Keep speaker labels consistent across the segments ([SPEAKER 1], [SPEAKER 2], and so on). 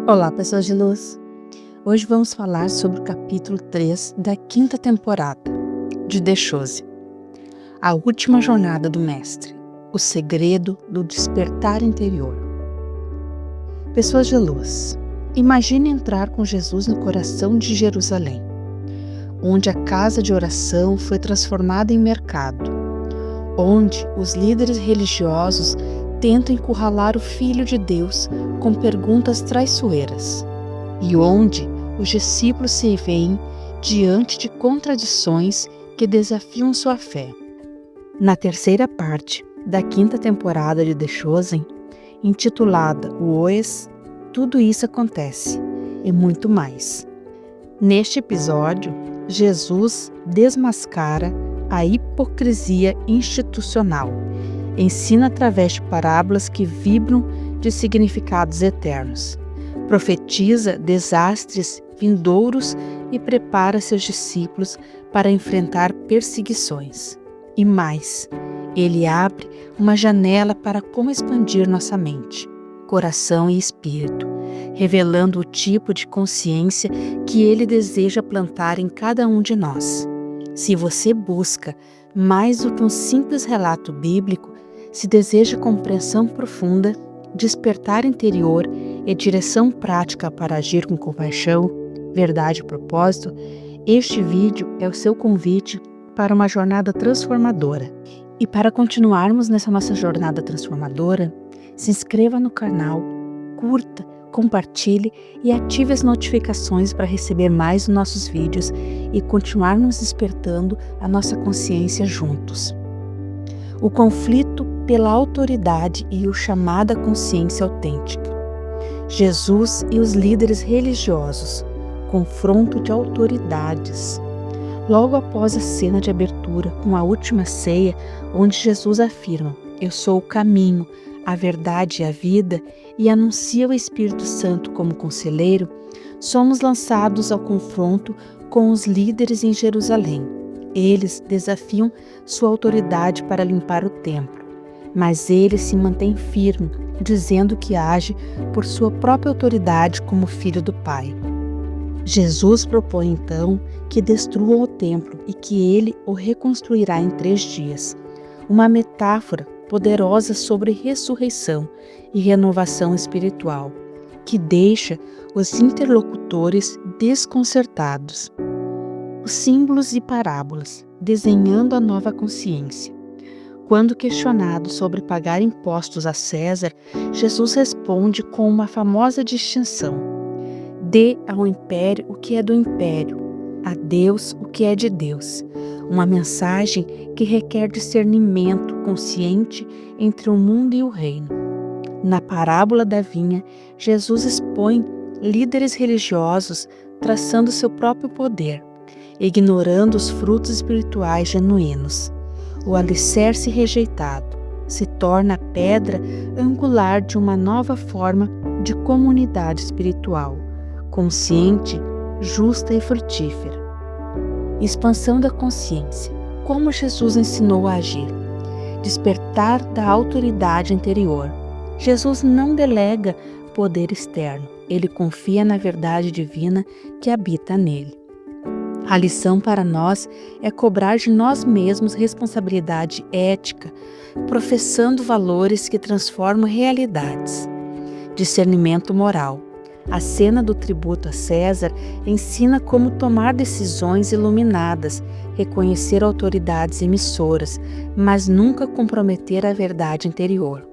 [SPEAKER 1] Olá, pessoas de luz! Hoje vamos falar sobre o capítulo 3 da quinta temporada de The Chosen, a última jornada do Mestre, o segredo do despertar interior. Pessoas de luz, imagine entrar com Jesus no coração de Jerusalém, onde a casa de oração foi transformada em mercado, onde os líderes religiosos tentam encurralar o Filho de Deus com perguntas traiçoeiras, e onde os discípulos se veem diante de contradições que desafiam sua fé. Na terceira parte da quinta temporada de The Chosen, intitulada O Oes, tudo isso acontece e muito mais. Neste episódio, Jesus desmascara a hipocrisia institucional, ensina através de parábolas que vibram de significados eternos, profetiza desastres vindouros e prepara seus discípulos para enfrentar perseguições. E mais, ele abre uma janela para como expandir nossa mente, coração e espírito, revelando o tipo de consciência que ele deseja plantar em cada um de nós. Se você busca mais do que um simples relato bíblico, se deseja compreensão profunda, despertar interior e direção prática para agir com compaixão, verdade e propósito, este vídeo é o seu convite para uma jornada transformadora. E para continuarmos nessa nossa jornada transformadora, se inscreva no canal, curta, compartilhe e ative as notificações para receber mais dos nossos vídeos e continuarmos despertando a nossa consciência juntos. O conflito pela autoridade e o chamado à consciência autêntica. Jesus e os líderes religiosos. Confronto de autoridades. Logo após a cena de abertura com a última ceia, onde Jesus afirma: "Eu sou o caminho, a verdade e a vida", e anuncia o Espírito Santo como conselheiro, somos lançados ao confronto com os líderes em Jerusalém. Eles desafiam sua autoridade para limpar o templo, mas ele se mantém firme, dizendo que age por sua própria autoridade como filho do Pai. Jesus propõe então que destruam o templo e que ele o reconstruirá em 3 dias, uma metáfora poderosa sobre ressurreição e renovação espiritual, que deixa os interlocutores desconcertados. Os símbolos e parábolas, desenhando a nova consciência. Quando questionado sobre pagar impostos a César, Jesus responde com uma famosa distinção: dê ao império o que é do império, a Deus o que é de Deus. Uma mensagem que requer discernimento consciente entre o mundo e o reino. Na parábola da vinha, Jesus expõe líderes religiosos traçando seu próprio poder, ignorando os frutos espirituais genuínos. O alicerce rejeitado se torna a pedra angular de uma nova forma de comunidade espiritual, consciente, justa e frutífera. Expansão da consciência. Como Jesus ensinou a agir. Despertar da autoridade interior. Jesus não delega poder externo, ele confia na verdade divina que habita nele. A lição para nós é cobrar de nós mesmos responsabilidade ética, professando valores que transformam realidades. Discernimento moral. A cena do tributo a César ensina como tomar decisões iluminadas, reconhecer autoridades emissoras, mas nunca comprometer a verdade interior.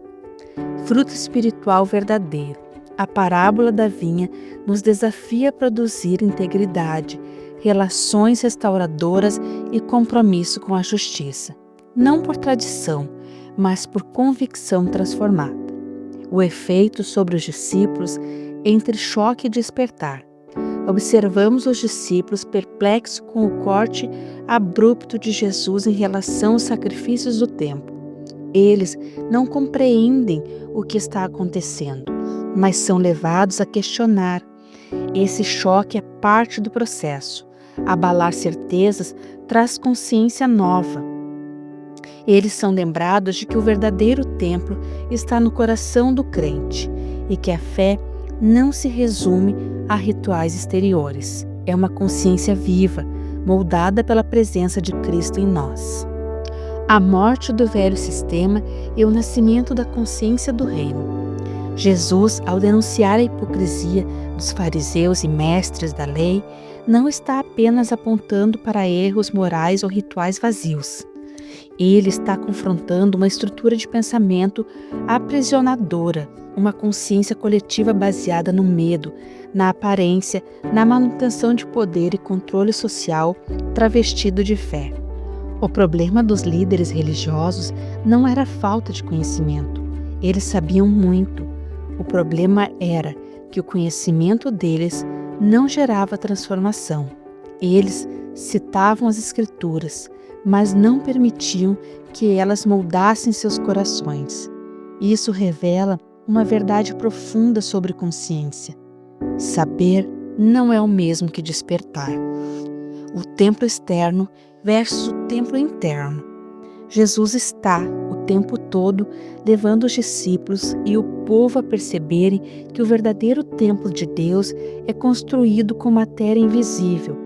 [SPEAKER 1] Fruto espiritual verdadeiro. A parábola da vinha nos desafia a produzir integridade, relações restauradoras e compromisso com a justiça, não por tradição, mas por convicção transformada. O efeito sobre os discípulos entre choque e despertar. Observamos os discípulos perplexos com o corte abrupto de Jesus em relação aos sacrifícios do templo. Eles não compreendem o que está acontecendo, mas são levados a questionar. Esse choque é parte do processo. Abalar certezas traz consciência nova. Eles são lembrados de que o verdadeiro templo está no coração do crente e que a fé não se resume a rituais exteriores. É uma consciência viva, moldada pela presença de Cristo em nós. A morte do velho sistema e o nascimento da consciência do reino. Jesus, ao denunciar a hipocrisia dos fariseus e mestres da lei, não está apenas apontando para erros morais ou rituais vazios. Ele está confrontando uma estrutura de pensamento aprisionadora, uma consciência coletiva baseada no medo, na aparência, na manutenção de poder e controle social travestido de fé. O problema dos líderes religiosos não era a falta de conhecimento. Eles sabiam muito. O problema era que o conhecimento deles não gerava transformação. Eles citavam as Escrituras, mas não permitiam que elas moldassem seus corações. Isso revela uma verdade profunda sobre consciência. Saber não é o mesmo que despertar. O templo externo versus o templo interno. Jesus está o tempo todo levando os discípulos e o povo a perceberem que o verdadeiro templo de Deus é construído com matéria invisível,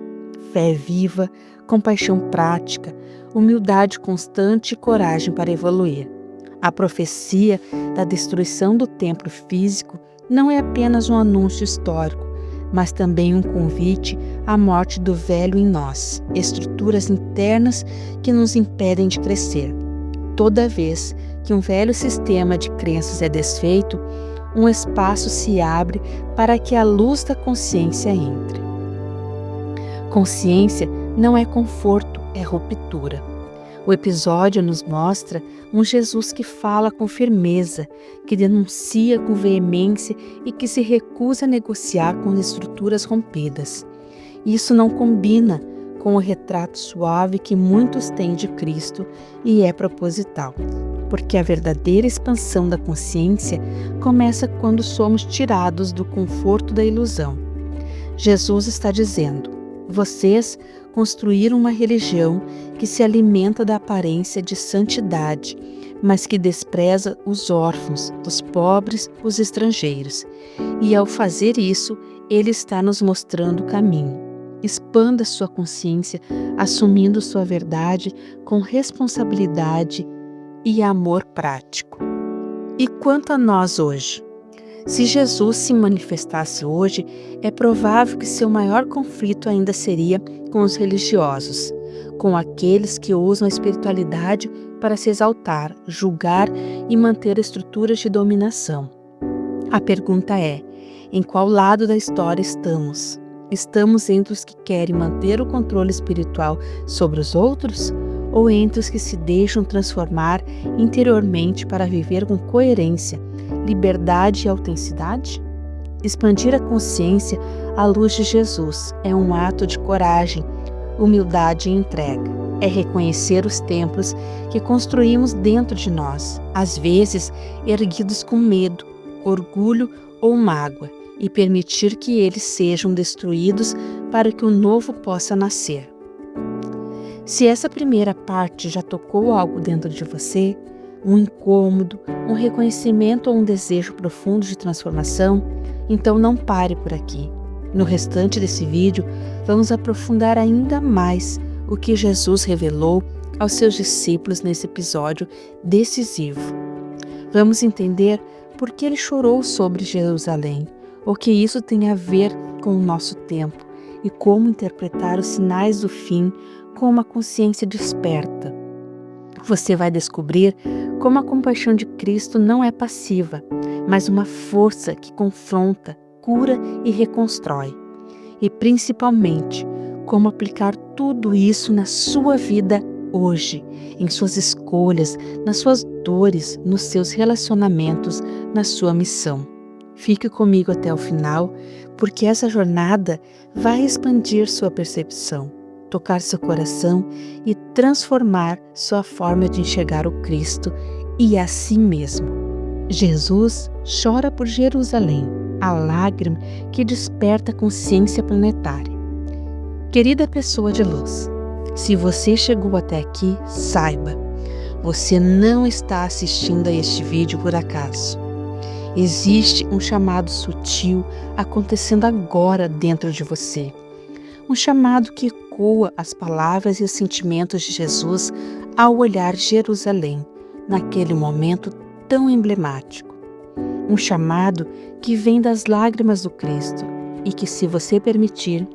[SPEAKER 1] fé viva, compaixão prática, humildade constante e coragem para evoluir. A profecia da destruição do templo físico não é apenas um anúncio histórico, mas também um convite à morte do velho em nós, estruturas internas que nos impedem de crescer. Toda vez que um velho sistema de crenças é desfeito, um espaço se abre para que a luz da consciência entre. Consciência não é conforto, é ruptura. O episódio nos mostra um Jesus que fala com firmeza, que denuncia com veemência e que se recusa a negociar com estruturas rompidas. Isso não combina com o retrato suave que muitos têm de Cristo e é proposital, porque a verdadeira expansão da consciência começa quando somos tirados do conforto da ilusão. Jesus está dizendo: vocês construíram uma religião que se alimenta da aparência de santidade, mas que despreza os órfãos, os pobres, os estrangeiros. E ao fazer isso, ele está nos mostrando o caminho. Expanda sua consciência, assumindo sua verdade com responsabilidade e amor prático. E quanto a nós hoje? Se Jesus se manifestasse hoje, é provável que seu maior conflito ainda seria com os religiosos, com aqueles que usam a espiritualidade para se exaltar, julgar e manter estruturas de dominação. A pergunta é: em qual lado da história estamos? Estamos entre os que querem manter o controle espiritual sobre os outros? Ou entre os que se deixam transformar interiormente para viver com coerência, liberdade e autenticidade? Expandir a consciência à luz de Jesus é um ato de coragem, humildade e entrega. É reconhecer os templos que construímos dentro de nós, às vezes erguidos com medo, orgulho ou mágoa, e permitir que eles sejam destruídos para que o novo possa nascer. Se essa primeira parte já tocou algo dentro de você, um incômodo, um reconhecimento ou um desejo profundo de transformação, então não pare por aqui. No restante desse vídeo, vamos aprofundar ainda mais o que Jesus revelou aos seus discípulos nesse episódio decisivo. Vamos entender por que ele chorou sobre Jerusalém, o que isso tem a ver com o nosso tempo e como interpretar os sinais do fim com uma consciência desperta. Você vai descobrir como a compaixão de Cristo não é passiva, mas uma força que confronta, cura e reconstrói. E principalmente, como aplicar tudo isso na sua vida hoje, em suas escolhas, nas suas dores, nos seus relacionamentos, na sua missão. Fique comigo até o final, porque essa jornada vai expandir sua percepção, tocar seu coração e transformar sua forma de enxergar o Cristo e a si mesmo. Jesus chora por Jerusalém, a lágrima que desperta a consciência planetária. Querida pessoa de luz, se você chegou até aqui, saiba, você não está assistindo a este vídeo por acaso. Existe um chamado sutil acontecendo agora dentro de você. Um chamado que ecoa as palavras e os sentimentos de Jesus ao olhar Jerusalém, naquele momento tão emblemático. Um chamado que vem das lágrimas do Cristo e que, se você permitir,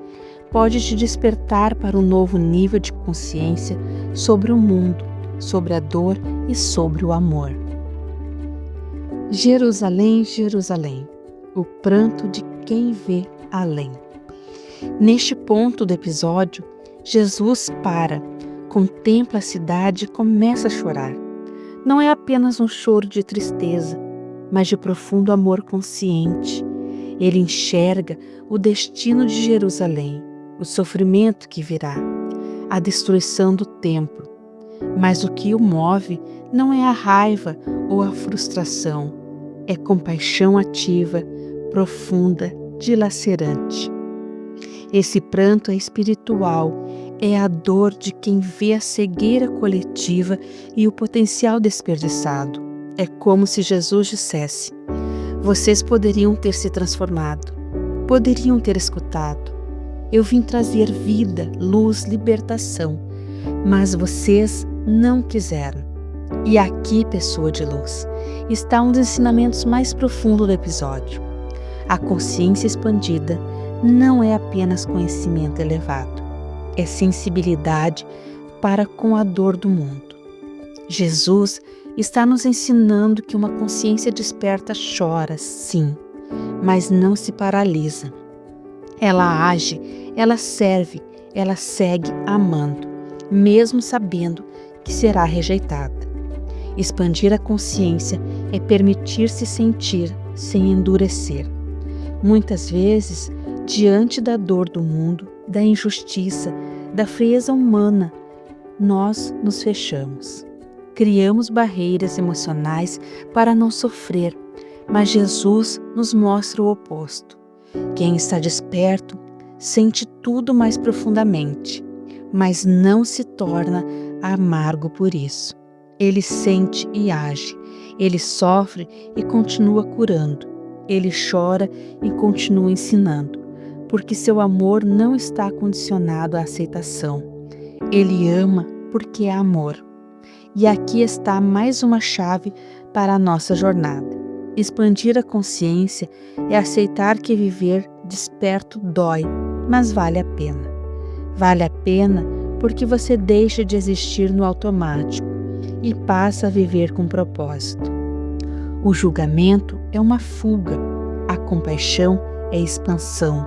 [SPEAKER 1] pode te despertar para um novo nível de consciência sobre o mundo, sobre a dor e sobre o amor. Jerusalém, Jerusalém, o pranto de quem vê além. Neste ponto do episódio, Jesus para, contempla a cidade e começa a chorar. Não é apenas um choro de tristeza, mas de profundo amor consciente. Ele enxerga o destino de Jerusalém, o sofrimento que virá, a destruição do templo. Mas o que o move não é a raiva ou a frustração, é compaixão ativa, profunda, dilacerante. Esse pranto é espiritual, é a dor de quem vê a cegueira coletiva e o potencial desperdiçado. É como se Jesus dissesse: vocês poderiam ter se transformado, poderiam ter escutado. Eu vim trazer vida, luz, libertação, mas vocês não quiseram. E aqui, pessoa de luz, está um dos ensinamentos mais profundos do episódio. A consciência expandida não é apenas conhecimento elevado, é sensibilidade para com a dor do mundo. Jesus está nos ensinando que uma consciência desperta chora, sim, mas não se paralisa. Ela age, ela serve, ela segue amando, mesmo sabendo que será rejeitada. Expandir a consciência é permitir-se sentir sem endurecer. Muitas vezes, diante da dor do mundo, da injustiça, da frieza humana, nós nos fechamos. Criamos barreiras emocionais para não sofrer, mas Jesus nos mostra o oposto. Quem está desperto sente tudo mais profundamente, mas não se torna amargo por isso. Ele sente e age, ele sofre e continua curando, ele chora e continua ensinando, porque seu amor não está condicionado à aceitação. Ele ama porque é amor. E aqui está mais uma chave para a nossa jornada. Expandir a consciência é aceitar que viver desperto dói, mas vale a pena. Vale a pena porque você deixa de existir no automático e passa a viver com propósito. O julgamento é uma fuga, a compaixão é expansão.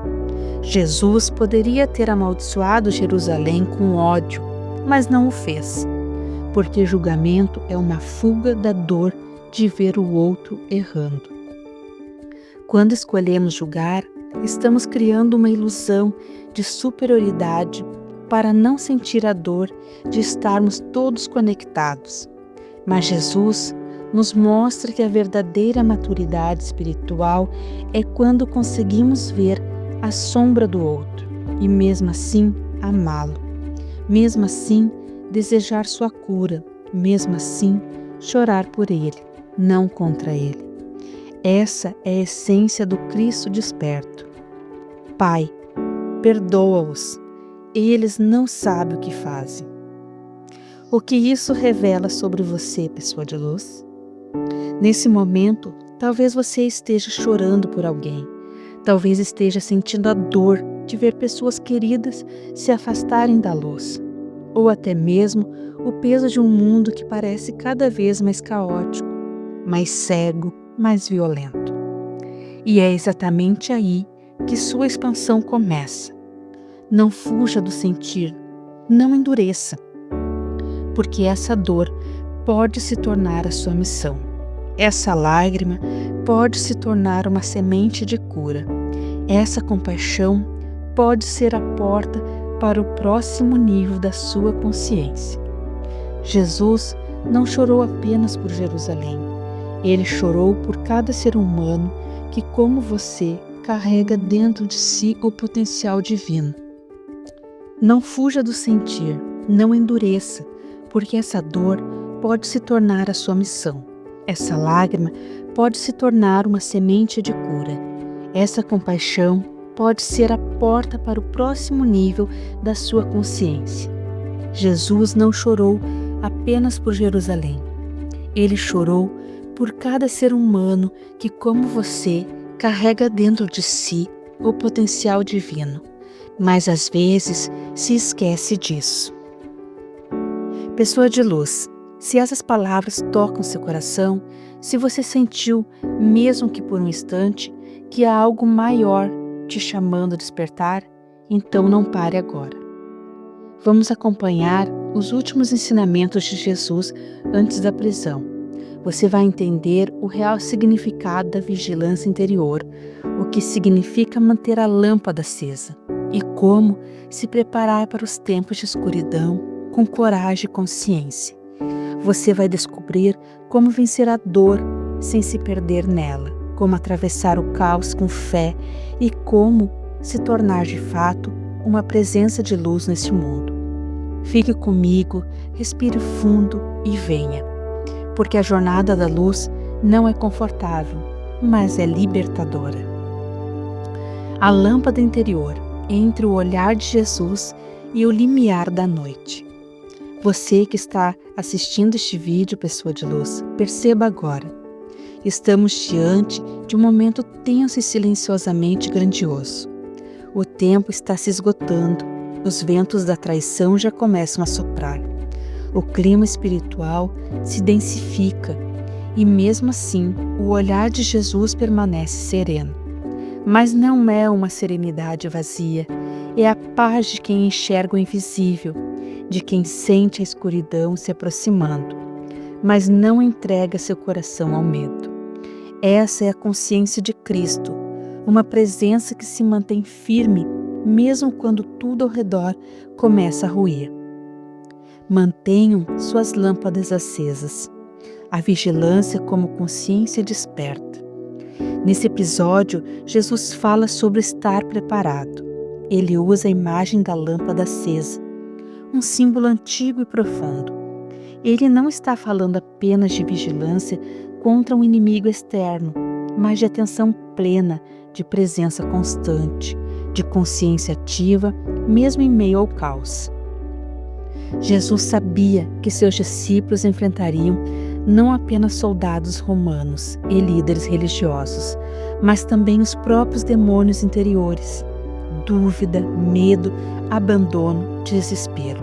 [SPEAKER 1] Jesus poderia ter amaldiçoado Jerusalém com ódio, mas não o fez, porque julgamento é uma fuga da dor de ver o outro errando. Quando escolhemos julgar, estamos criando uma ilusão de superioridade para não sentir a dor de estarmos todos conectados. Mas Jesus nos mostra que a verdadeira maturidade espiritual é quando conseguimos ver a sombra do outro e, mesmo assim, amá-lo. Mesmo assim, desejar sua cura. Mesmo assim, chorar por ele, não contra ele. Essa é a essência do Cristo desperto. Pai, perdoa-os. Eles não sabem o que fazem. O que isso revela sobre você, pessoa de luz? Nesse momento, talvez você esteja chorando por alguém. Talvez esteja sentindo a dor de ver pessoas queridas se afastarem da luz. Ou até mesmo o peso de um mundo que parece cada vez mais caótico, mais cego, mais violento. E é exatamente aí que sua expansão começa. Não fuja do sentir, não endureça, porque essa dor pode se tornar a sua missão. Essa lágrima pode se tornar uma semente de cura. Essa compaixão pode ser a porta para o próximo nível da sua consciência. Jesus não chorou apenas por Jerusalém. Ele chorou por cada ser humano que, como você, carrega dentro de si o potencial divino. Não fuja do sentir, não endureça, porque essa dor pode se tornar a sua missão. Essa lágrima pode se tornar uma semente de cura. Essa compaixão pode ser a porta para o próximo nível da sua consciência. Jesus não chorou apenas por Jerusalém. Ele chorou por cada ser humano que, como você, carrega dentro de si o potencial divino, mas às vezes se esquece disso. Pessoa de luz, se essas palavras tocam seu coração, se você sentiu, mesmo que por um instante, que há algo maior te chamando a despertar, então não pare agora. Vamos acompanhar os últimos ensinamentos de Jesus antes da prisão. Você vai entender o real significado da vigilância interior, o que significa manter a lâmpada acesa e como se preparar para os tempos de escuridão com coragem e consciência. Você vai descobrir como vencer a dor sem se perder nela, como atravessar o caos com fé e como se tornar de fato uma presença de luz neste mundo. Fique comigo, respire fundo e venha, porque a jornada da luz não é confortável, mas é libertadora. A lâmpada interior entre o olhar de Jesus e o limiar da noite. Você que está assistindo este vídeo, pessoa de luz, perceba agora. Estamos diante de um momento tenso e silenciosamente grandioso. O tempo está se esgotando, os ventos da traição já começam a soprar. O clima espiritual se densifica e mesmo assim o olhar de Jesus permanece sereno. Mas não é uma serenidade vazia, é a paz de quem enxerga o invisível, de quem sente a escuridão se aproximando, mas não entrega seu coração ao medo. Essa é a consciência de Cristo, uma presença que se mantém firme mesmo quando tudo ao redor começa a ruir. Mantenham suas lâmpadas acesas. A vigilância como consciência desperta. Nesse episódio, Jesus fala sobre estar preparado. Ele usa a imagem da lâmpada acesa, um símbolo antigo e profundo. Ele não está falando apenas de vigilância contra um inimigo externo, mas de atenção plena, de presença constante, de consciência ativa, mesmo em meio ao caos. Jesus sabia que seus discípulos enfrentariam não apenas soldados romanos e líderes religiosos, mas também os próprios demônios interiores, dúvida, medo, abandono, desespero.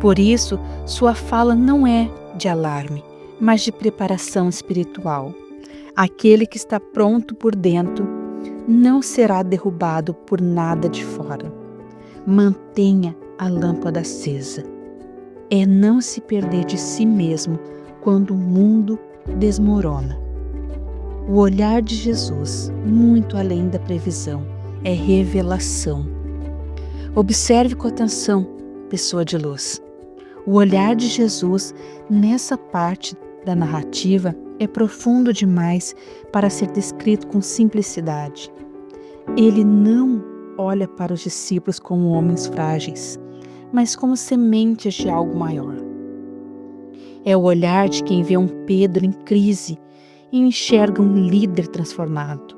[SPEAKER 1] Por isso, sua fala não é de alarme, mas de preparação espiritual. Aquele que está pronto por dentro não será derrubado por nada de fora. Mantenha a lâmpada acesa. É não se perder de si mesmo quando o mundo desmorona. O olhar de Jesus, muito além da previsão, é revelação. Observe com atenção, pessoa de luz. O olhar de Jesus nessa parte da narrativa é profundo demais para ser descrito com simplicidade. Ele não olha para os discípulos como homens frágeis, mas como sementes de algo maior. É o olhar de quem vê um Pedro em crise e enxerga um líder transformado,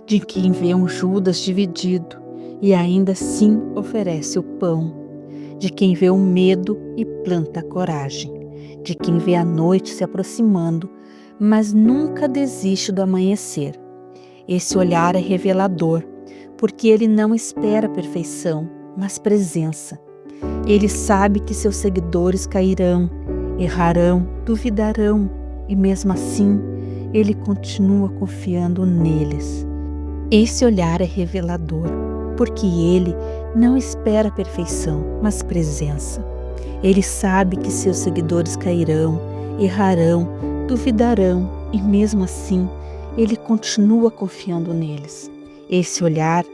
[SPEAKER 1] de quem vê um Judas dividido e ainda assim oferece o pão, de quem vê o medo e planta a coragem, de quem vê a noite se aproximando, mas nunca desiste do amanhecer. Esse olhar é revelador, porque ele não espera perfeição, mas presença. Ele sabe que seus seguidores cairão, errarão, duvidarão, e mesmo assim, ele continua confiando neles. Esse olhar é revelador, porque ele não espera perfeição, mas presença. Ele sabe que seus seguidores cairão, errarão, duvidarão, e mesmo assim, ele continua confiando neles. Esse olhar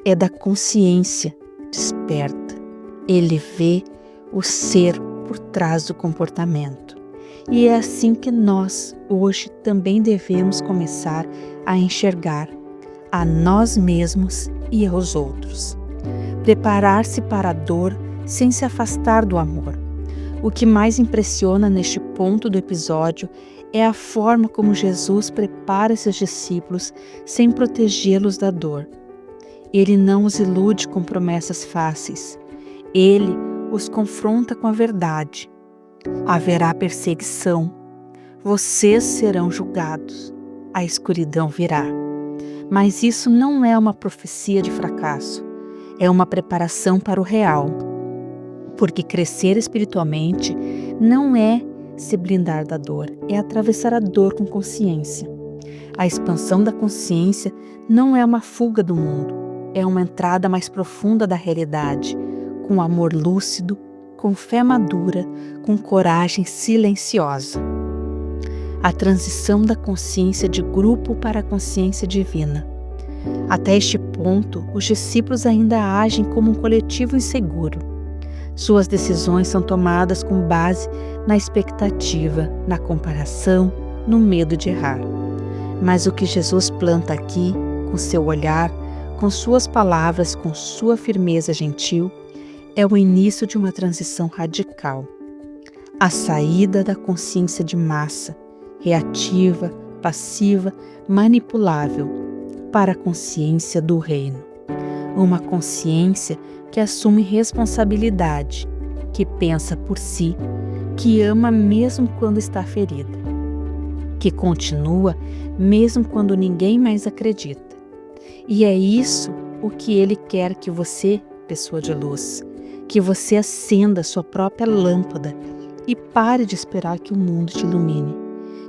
[SPEAKER 1] é da consciência desperta. Ele vê o ser por trás do comportamento. E é assim que nós, hoje, também devemos começar a enxergar a nós mesmos e aos outros. Preparar-se para a dor sem se afastar do amor. O que mais impressiona neste ponto do episódio É a forma como Jesus prepara seus discípulos sem protegê-los da dor. Ele não os ilude com promessas fáceis. Ele os confronta com a verdade. Haverá perseguição. Vocês serão julgados. A escuridão virá. Mas isso não é uma profecia de fracasso. É uma preparação para o real. Porque crescer espiritualmente não é se blindar da dor, é atravessar a dor com consciência. A expansão da consciência não é uma fuga do mundo, é uma entrada mais profunda da realidade, com amor lúcido, com fé madura, com coragem silenciosa. A transição da consciência de grupo para a consciência divina. Até este ponto, os discípulos ainda agem como um coletivo inseguro. Suas decisões são tomadas com base na expectativa, na comparação, no medo de errar. Mas o que Jesus planta aqui, com seu olhar, com suas palavras, com sua firmeza gentil, é o início de uma transição radical. A saída da consciência de massa, reativa, passiva, manipulável, para a consciência do reino. Uma consciência que assume responsabilidade, que pensa por si, que ama mesmo quando está ferida, que continua mesmo quando ninguém mais acredita. E é isso o que Ele quer que você, pessoa de luz, que você acenda sua própria lâmpada e pare de esperar que o mundo te ilumine,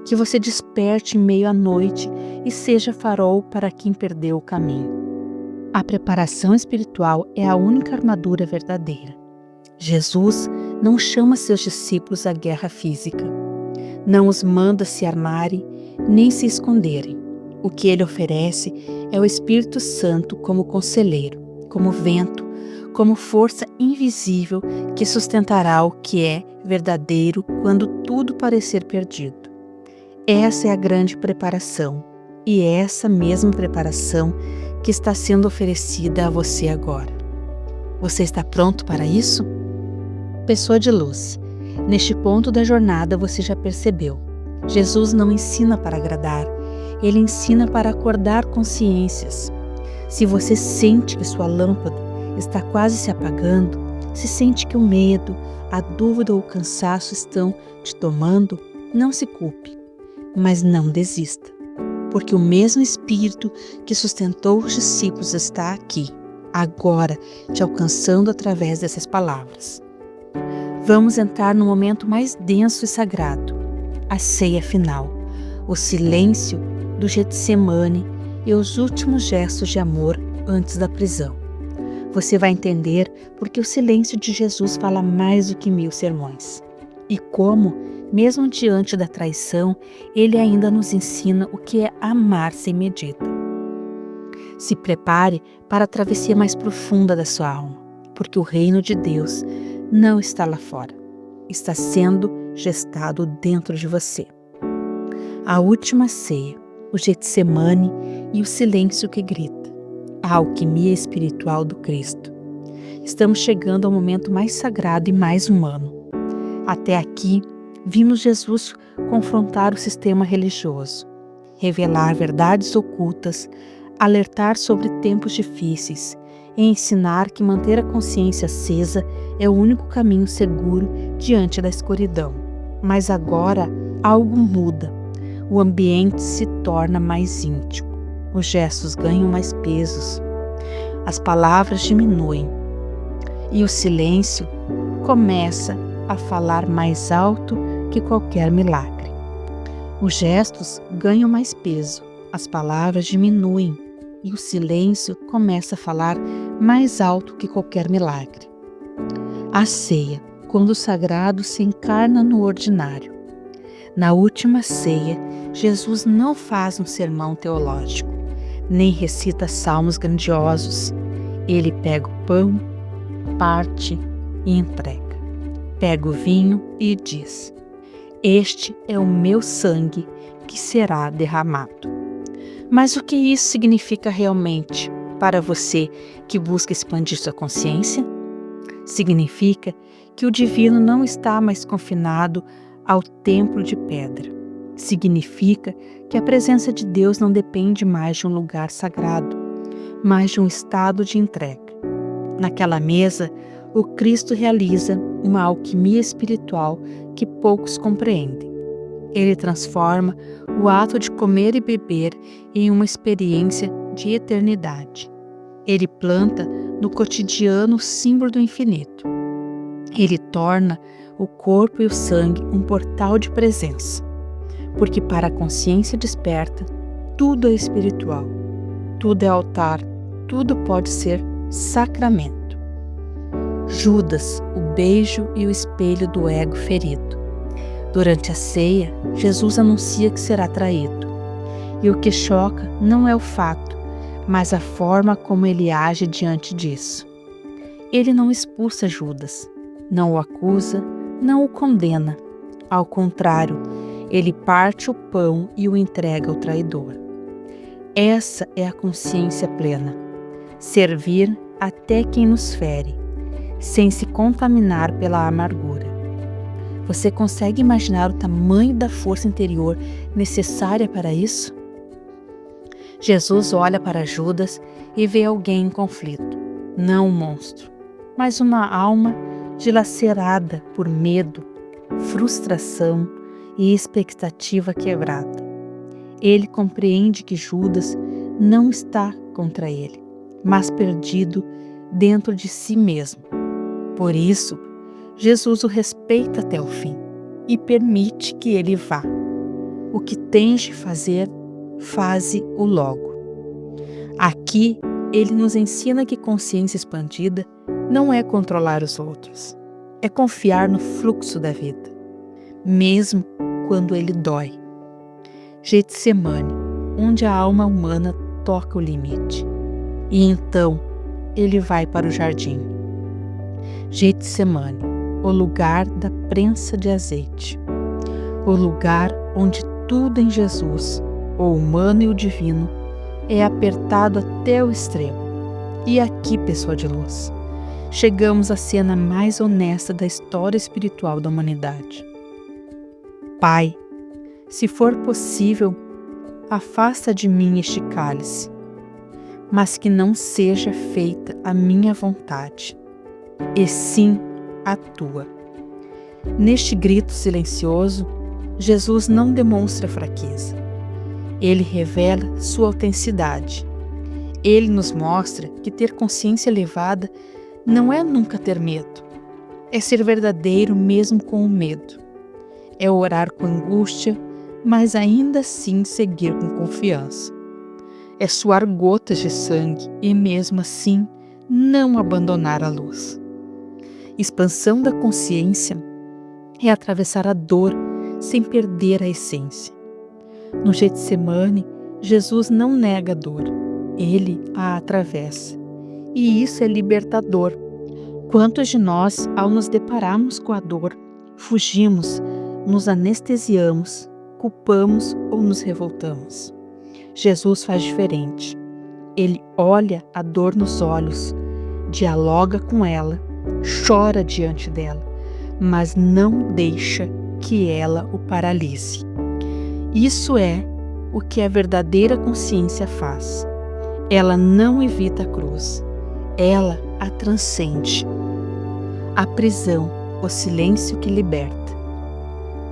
[SPEAKER 1] que você desperte em meio à noite e seja farol para quem perdeu o caminho. A preparação espiritual é a única armadura verdadeira. Jesus não chama seus discípulos à guerra física. Não os manda se armarem nem se esconderem. O que ele oferece é o Espírito Santo como conselheiro, como vento, como força invisível que sustentará o que é verdadeiro quando tudo parecer perdido. Essa é a grande preparação, e é essa mesma preparação que está sendo oferecida a você agora. Você está pronto para isso? Pessoa de luz, neste ponto da jornada você já percebeu. Jesus não ensina para agradar, ele ensina para acordar consciências. Se você sente que sua lâmpada está quase se apagando, se sente que o medo, a dúvida ou o cansaço estão te tomando, não se culpe, mas não desista. Porque o mesmo Espírito que sustentou os discípulos está aqui, agora, te alcançando através dessas palavras. Vamos entrar no momento mais denso e sagrado, a ceia final, o silêncio do Getsemane e os últimos gestos de amor antes da prisão. Você vai entender porque o silêncio de Jesus fala mais do que 1000 sermões. E como, mesmo diante da traição, ele ainda nos ensina o que é amar sem medida. Se prepare para a travessia mais profunda da sua alma, porque o reino de Deus não está lá fora, está sendo gestado dentro de você. A última ceia, o Getsemane e o silêncio que grita, a alquimia espiritual do Cristo. Estamos chegando ao momento mais sagrado e mais humano. Até aqui, vimos Jesus confrontar o sistema religioso, revelar verdades ocultas, alertar sobre tempos difíceis e ensinar que manter a consciência acesa é o único caminho seguro diante da escuridão. Mas agora algo muda. O ambiente se torna mais íntimo. Os gestos ganham mais pesos. As palavras diminuem. E o silêncio começa a falar mais alto que qualquer milagre. Os gestos ganham mais peso. As palavras diminuem. E o silêncio começa a falar mais alto que qualquer milagre. A ceia, quando o sagrado se encarna no ordinário. Na última ceia, Jesus não faz um sermão teológico, nem recita salmos grandiosos. Ele pega o pão, parte e entrega. Pega o vinho e diz: "Este é o meu sangue que será derramado." Mas o que isso significa realmente para você que busca expandir sua consciência? Significa que o divino não está mais confinado ao templo de pedra. Significa que a presença de Deus não depende mais de um lugar sagrado, mas de um estado de entrega. Naquela mesa, o Cristo realiza uma alquimia espiritual que poucos compreendem. Ele transforma o ato de comer e beber em uma experiência de eternidade. Ele planta no cotidiano o símbolo do infinito. Ele torna o corpo e o sangue um portal de presença. Porque para a consciência desperta, tudo é espiritual, tudo é altar, tudo pode ser sacramento. Judas, o beijo e o espelho do ego ferido. Durante a ceia, Jesus anuncia que será traído. E o que choca não é o fato, mas a forma como ele age diante disso. Ele não expulsa Judas, não o acusa, não o condena. Ao contrário, ele parte o pão e o entrega ao traidor. Essa é a consciência plena. Servir até quem nos fere, sem se contaminar pela amargura. Você consegue imaginar o tamanho da força interior necessária para isso? Jesus olha para Judas e vê alguém em conflito, não um monstro, mas uma alma dilacerada por medo, frustração e expectativa quebrada. Ele compreende que Judas não está contra ele, mas perdido dentro de si mesmo. Por isso, Jesus o respeita até o fim e permite que ele vá. O que tens de fazer, faze-o logo. Aqui, ele nos ensina que consciência expandida não é controlar os outros, é confiar no fluxo da vida, mesmo quando ele dói. Getsemane, onde a alma humana toca o limite. E então, ele vai para o jardim. Getsemane, o lugar da prensa de azeite. O lugar onde tudo em Jesus, o humano e o divino, é apertado até o extremo. E aqui, pessoa de luz, chegamos à cena mais honesta da história espiritual da humanidade. Pai, se for possível, afasta de mim este cálice, mas que não seja feita a minha vontade, e sim a tua. Neste grito silencioso, Jesus não demonstra fraqueza. Ele revela sua autenticidade. Ele nos mostra que ter consciência elevada não é nunca ter medo. É ser verdadeiro mesmo com o medo. É orar com angústia, mas ainda assim seguir com confiança. É suar gotas de sangue e mesmo assim não abandonar a luz. Expansão da consciência é atravessar a dor sem perder a essência. No Getsemane, Jesus não nega a dor, ele a atravessa. E isso é libertador. Quantos de nós, ao nos depararmos com a dor, fugimos, nos anestesiamos, culpamos ou nos revoltamos? Jesus faz diferente. Ele olha a dor nos olhos, dialoga com ela, chora diante dela, mas não deixa que ela o paralise. Isso é o que a verdadeira consciência faz. Ela não evita a cruz, ela a transcende. A prisão, o silêncio que liberta.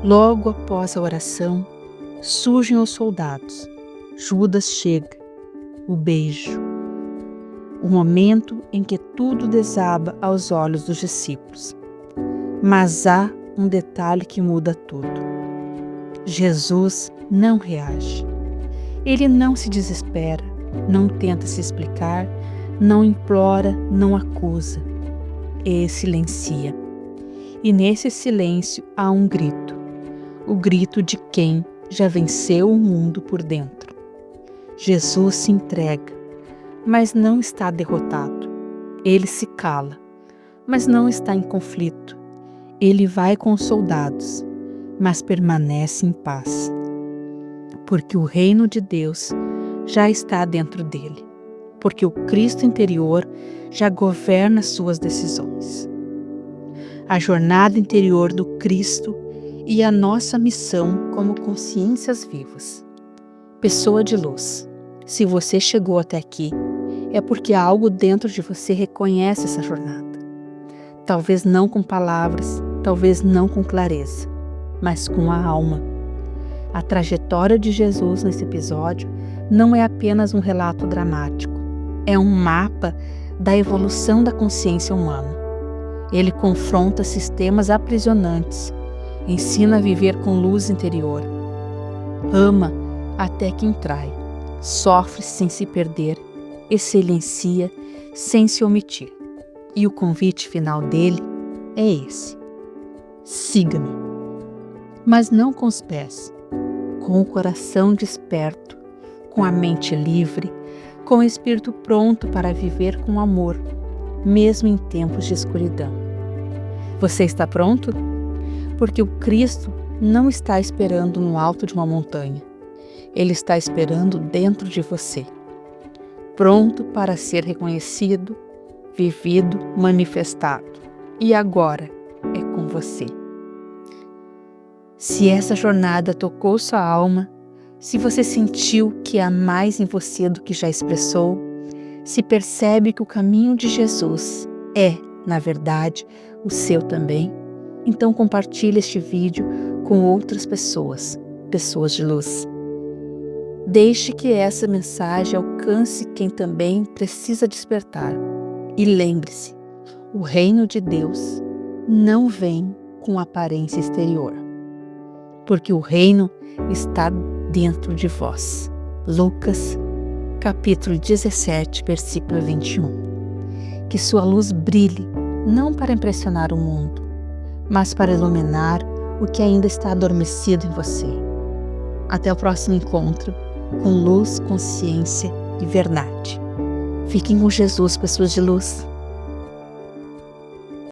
[SPEAKER 1] Logo após a oração, surgem os soldados. Judas chega, o beijo. O momento em que tudo desaba aos olhos dos discípulos. Mas há um detalhe que muda tudo. Jesus não reage. Ele não se desespera, não tenta se explicar, não implora, não acusa. Ele silencia. E nesse silêncio há um grito. O grito de quem já venceu o mundo por dentro. Jesus se entrega, mas não está derrotado. Ele se cala, mas não está em conflito. Ele vai com os soldados, mas permanece em paz. Porque o reino de Deus já está dentro dele. Porque o Cristo interior já governa suas decisões. A jornada interior do Cristo e a nossa missão como consciências vivas. Pessoa de luz, se você chegou até aqui, é porque algo dentro de você reconhece essa jornada. Talvez não com palavras, talvez não com clareza, mas com a alma. A trajetória de Jesus nesse episódio não é apenas um relato dramático, é um mapa da evolução da consciência humana. Ele confronta sistemas aprisionantes, ensina a viver com luz interior, ama até quem trai, sofre sem se perder e silencia sem se omitir. E o convite final dele é esse: siga-me. Mas não com os pés, com o coração desperto, com a mente livre, com o espírito pronto para viver com amor, mesmo em tempos de escuridão. Você está pronto? Porque o Cristo não está esperando no alto de uma montanha. Ele está esperando dentro de você, pronto para ser reconhecido, vivido, manifestado. E agora é com você. Se essa jornada tocou sua alma, se você sentiu que há mais em você do que já expressou, se percebe que o caminho de Jesus é, na verdade, o seu também, então compartilhe este vídeo com outras pessoas, pessoas de luz. Deixe que essa mensagem alcance quem também precisa despertar. E lembre-se, o reino de Deus não vem com aparência exterior, porque o reino está dentro de vós. Lucas, capítulo 17, versículo 21. Que sua luz brilhe, não para impressionar o mundo, mas para iluminar o que ainda está adormecido em você. Até o próximo encontro, com luz, consciência e verdade. Fiquem com Jesus, pessoas de luz.